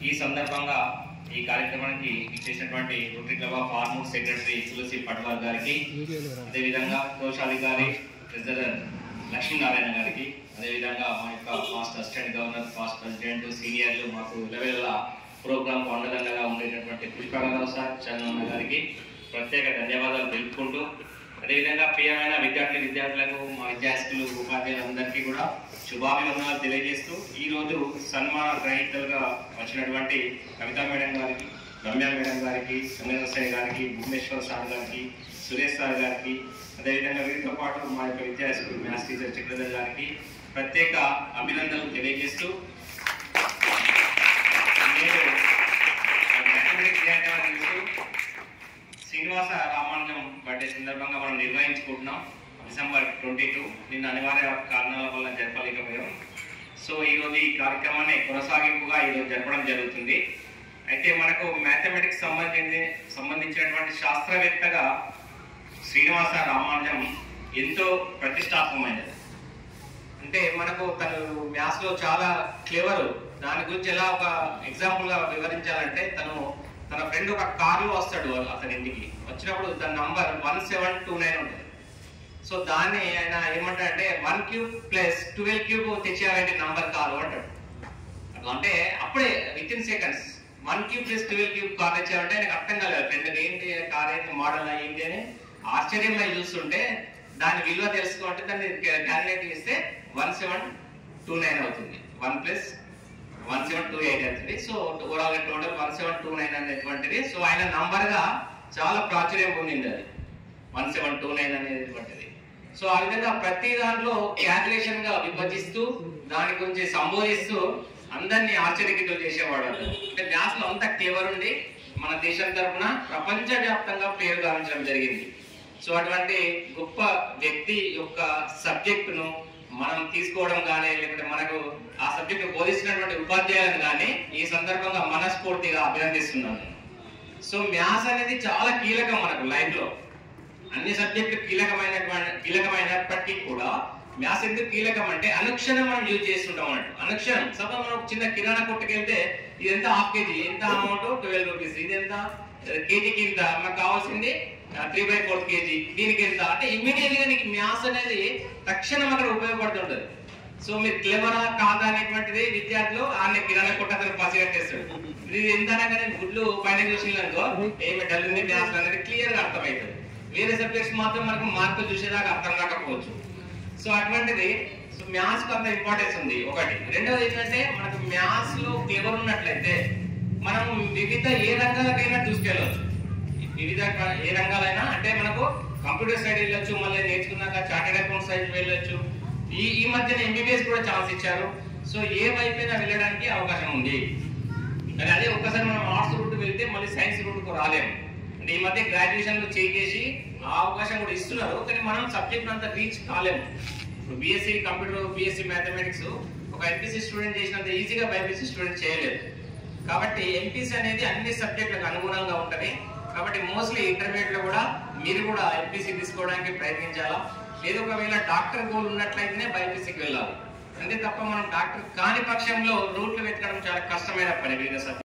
ఈ సందర్భంగా ఈ కార్యక్రమానికి ఇచ్చేసినటువంటి rotary club of Armoor secretary Tulasi Patwar గారికి, అదేవిధంగా కోశాధికారి ట్రెజరర్ లక్ష్మీనారాయణ గారికి, అదేవిధంగా మా యొక్క past assistant governor, past president, సీనియర్లు, మాకు లెవెల్ల ప్రోగ్రామ్ అండదండగా ఉండేటటువంటి పుష్పగంధరావు సార్, చంద్రన్న గారికి ప్రత్యేక ధన్యవాదాలు తెలుపుకుంటూ, అదేవిధంగా ప్రియమైన విద్యార్థులకు, మా విద్యార్థులు, ఉపాధ్యాయులందరికీ కూడా శుభాభివందనాలు తెలియజేస్తూ, ఈరోజు సన్మాన గ్రహీతలుగా వచ్చినటువంటి కవితా మేడం గారికి, రమ్య మేడం గారికి, చంద్రశేఖర్ గారికి, భువనేశ్వర్ సార్ గారికి, సురేష్ సార్ గారికి, అదేవిధంగా వీరితో పాటు మా యొక్క విద్యార్థులు మ్యాథ్స్ టీచర్ చక్రధర్ గారికి ప్రత్యేక అభినందనలు తెలియజేస్తూ, నేను మ్యాథమెటిక్స్ శ్రీనివాస రామానుజం బర్త్డే సందర్భంగా మనం నిర్వహించుకుంటున్నాం. డిసెంబర్ 22 నిన్న అనివార్య కారణాల వల్ల జరపలేకపోయాం. సో ఈరోజు ఈ కార్యక్రమాన్ని కొనసాగింపుగా ఈరోజు జరపడం జరుగుతుంది. అయితే మనకు మ్యాథమెటిక్స్ సంబంధించినటువంటి శాస్త్రవేత్తగా శ్రీనివాస రామానుజం ఎంతో ప్రతిష్టాత్మకమైనది. అంటే మనకు తను మ్యాథ్స్ లో చాలా క్లెవర్. దాని గురించి ఎలా ఒక ఎగ్జాంపుల్ గా వివరించాలంటే, తన ఫ్రెండ్ ఒక కారులో వస్తాడు అతని ఇంటికి. వచ్చినప్పుడు దాని నంబర్ 1729 ఉంటుంది. సో దాన్ని ఆయన ఏమంటాడంటే 1 క్యూబ్ ప్లస్ 12 క్యూబ్ తెచ్చేయాలంటే నంబర్ కారు అంటాడు. అంటే అప్పుడే with in seconds 1 cube plus 12 cube car తెచ్చేయాలంటే ఆయనకు అర్థం కాలేదు. ఫ్రెండ్ ఏంటి కార్ ఏంటి, మోడల్ ఏంటి అని ఆశ్చర్యంగా చూస్తుంటే, దాని విలువ తెలుసుకుంటే దాన్ని క్యాలిక్యులేట్ చేస్తే 1729 అవుతుంది. 1 ప్లస్ 1728 అవుతుంది. సో ఓవరాల్ టోటల్ 1729 అనేటువంటిది. సో ఆయన నంబర్ గా చాలా ప్రాచుర్యం పొందింది అది 1729 అనేటువంటిది. సో ఆ విధంగా ప్రతి దాంట్లో క్యాల్కులేషన్ గా విభజిస్తూ, దాని గురించి సంబోధిస్తూ అందరినీ ఆశ్చర్యకితులు చేసేవాడు. అంటే మ్యాథ్స్ లో అంత క్లెవర్ ఉండి మన దేశం తరఫున ప్రపంచ వ్యాప్తంగా పేరు గావించడం జరిగింది. సో అటువంటి గొప్ప వ్యక్తి యొక్క సబ్జెక్టును మనం తీసుకోవడం కానీ, లేకపోతే మనకు ఆ సబ్జెక్టు బోధిస్తున్నటువంటి ఉపాధ్యాయులను కానీ ఈ సందర్భంగా మనస్ఫూర్తిగా అభినందిస్తున్నాను. సో మ్యాథ్స్ అనేది చాలా కీలకం మనకు లైఫ్ లో. అన్ని సబ్జెక్టులు కీలకమైనప్పటికీ కూడా మ్యాథ్స్ ఎందుకు కీలకం అంటే, అనుక్షణం మనం యూజ్ చేస్తుంటాం అన్నట్టు. అనుక్షణం సపోజ్ మనం చిన్న కిరాణా కొట్టుకు వెళ్తే ఇది ఎంత, హాఫ్ కేజీ ఎంత అమౌంట్, 12 రూపీస్, ఇది ఎంత కేజీకి ఇంత, మనకు కావాల్సింది 3/4 కేజీ, దీనికి ఎంత అంటే ఇమ్మీడియట్ గా నీకు మ్యాథ్స్ అనేది తక్షణం అక్కడ ఉపయోగపడుతుంటది. సో మీరు క్లెవరా కాదా అనేటువంటిది విద్యార్థులు ఆమె కిరాణా కొట్టని పసిగట్టేస్తాడు. ఇది ఎంత అనగానే గుడ్లు పైన చూసినారనుకో ఏమి డల్ ఉంది మ్యాథ్స్ అనేది క్లియర్ గా అర్థమవుతుంది. వేరే సబ్జెక్ట్స్ మాత్రం మనకు మార్కులు చూసేదాకా అర్థం కాకపోవచ్చు. సో అటువంటిది మ్యాథ్స్ కు అంత ఇంపార్టెన్స్ ఉంది ఒకటి. రెండవది ఏంటంటే, మనకు మ్యాథ్స్ లో క్లెవర్ ఉన్నట్లయితే మనం వివిధ ఏ రంగాలకైనా తీసుకెళ్ళవచ్చు. వివిధ ఏ రంగాలైనా అంటే మనకు కంప్యూటర్ సైడ్ వెళ్ళొచ్చు, మళ్ళీ నేర్చుకున్నాక చార్టెడ్ అకౌంట్ సైడ్ వెళ్ళొచ్చు. ఈ మధ్యన ఎంబీబీఎస్ కూడా ఛాన్స్ ఇచ్చారు. సో ఏ వైపైనా వెళ్ళడానికి అవకాశం ఉంది. కానీ అదే ఒక్కసారి మనం ఆర్ట్స్ రూట్ వెళ్తే మళ్ళీ సైన్స్ రూట్ కు రాలేము. అంటే ఈ మధ్య గ్రాడ్యుయేషన్ చేసి ఆ అవకాశం కూడా ఇస్తున్నారు, కానీ మనం సబ్జెక్ట్ అంతా రీచ్ కాలేము. ఇప్పుడు బీఎస్సీ కంప్యూటర్, బీఎస్సీ మ్యాథమెటిక్స్ ఒక ఎంపీసీ స్టూడెంట్ చేసినంత ఈజీగా బైపీసీ స్టూడెంట్ చేయలేదు. కాబట్టి ఎంపీసీ అనేది అన్ని సబ్జెక్టులకు అనుగుణంగా ఉంటుంది. కాబట్టి మోస్ట్లీ ఇంటర్మీడియట్ లో కూడా మీరు కూడా ఎంపీసీ తీసుకోవడానికి ప్రయత్నించాలా. లేదు ఒకవేళ డాక్టర్ గోల్ ఉన్నట్లయితేనే బైపీసీకి వెళ్ళాలి. అంతే తప్ప మనం డాక్టర్ కాని పక్షంలో రూట్లు వెతకడం చాలా కష్టమైన పని.